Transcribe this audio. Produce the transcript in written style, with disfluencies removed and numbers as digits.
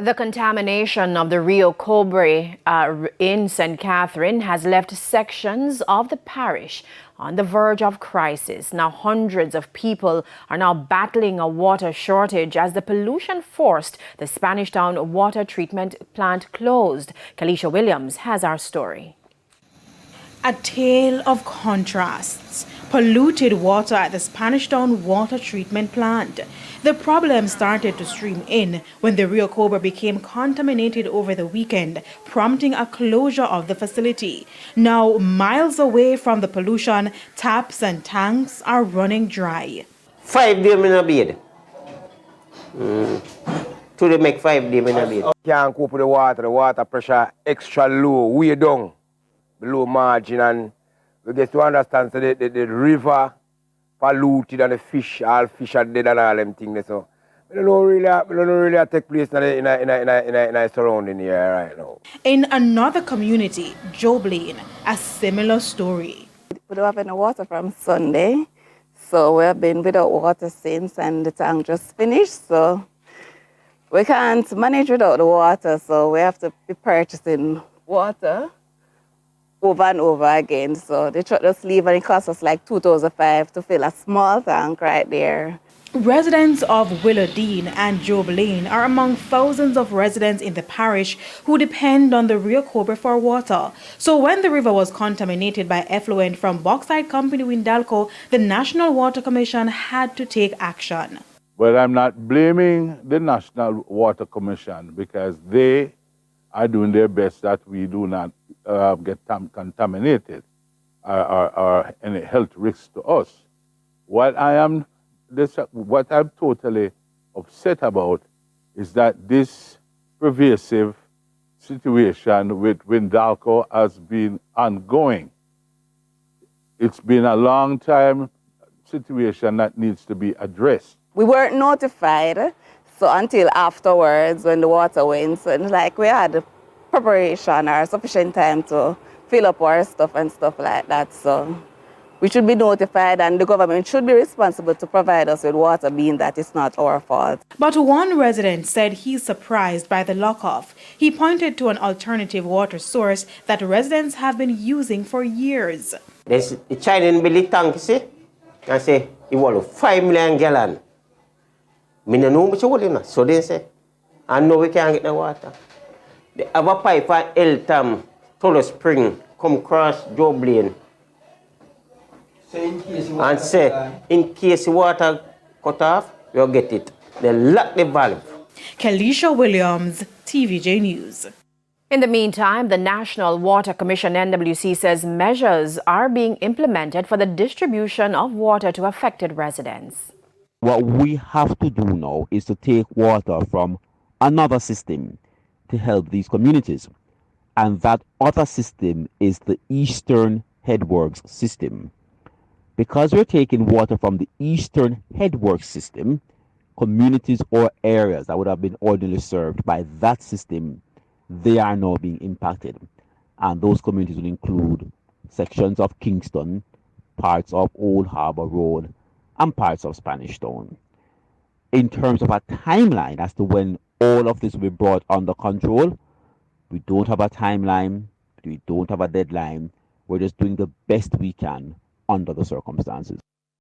The contamination of the Rio Cobre in St. Catherine has left sections of the parish on the verge of crisis. Now, hundreds of people are now battling a water shortage as the pollution forced the Spanish Town water treatment plant closed. Kalisha Williams has our story. A tale of contrasts. Polluted water at the Spanish Town water treatment plant. The problem started to stream in when the Rio Cobre became contaminated over the weekend, prompting a closure of the facility. Now, miles away from the pollution, taps and tanks are running dry. 5 days in a bed. To they make 5 days in a bed. Can't cope with the water pressure extra low, way down, below margin, and we get to understand so the river polluted and the fish, all fish are dead and all them things. So we don't really take place in a surrounding here right now. In another community, Joblin, a similar story. We don't have any water from Sunday, so we have been without water since, and the tank just finished, so we can't manage without the water, so we have to be purchasing water over and over again. So the truck just leave and it costs us like $2,500 to fill a small tank right there. Residents of Willowdean and Job Lane are among thousands of residents in the parish who depend on the Rio Cobre for water. So when the river was contaminated by effluent from bauxite company Windalco, the National Water Commission had to take action. But I'm not blaming the National Water Commission because they are doing their best that we do not get contaminated or any health risks to us. What I'm totally upset about is that this pervasive situation with Windalco has been ongoing. It's been a long time situation that needs to be addressed. We weren't notified, so until afterwards when the water went, so like we had preparation or sufficient time to fill up our stuff and stuff like that. So we should be notified and the government should be responsible to provide us with water, being that it's not our fault. But one resident said he's surprised by the lock-off. He pointed to an alternative water source that residents have been using for years. There's a Chinese belly tank, see? I say, it was 5 million gallons. I don't know much about it, so they say, I know we can't get the water. The other pipe for Eltham, Tullow Spring, come across Job Lane. And say, in case the water cut off, you'll get it. They lock the valve. Kalisha Williams, TVJ News. In the meantime, the National Water Commission NWC says measures are being implemented for the distribution of water to affected residents. What we have to do now is to take water from another system to help these communities. And that other system is the Eastern Headworks system. Because we're taking water from the Eastern Headworks system, communities or areas that would have been ordinarily served by that system, they are now being impacted. And those communities will include sections of Kingston, parts of Old Harbour Road, and parts of Spanish Town. In terms of a timeline as to when all of this will be brought under control, we don't have a timeline, we don't have a deadline. We're just doing the best we can under the circumstances.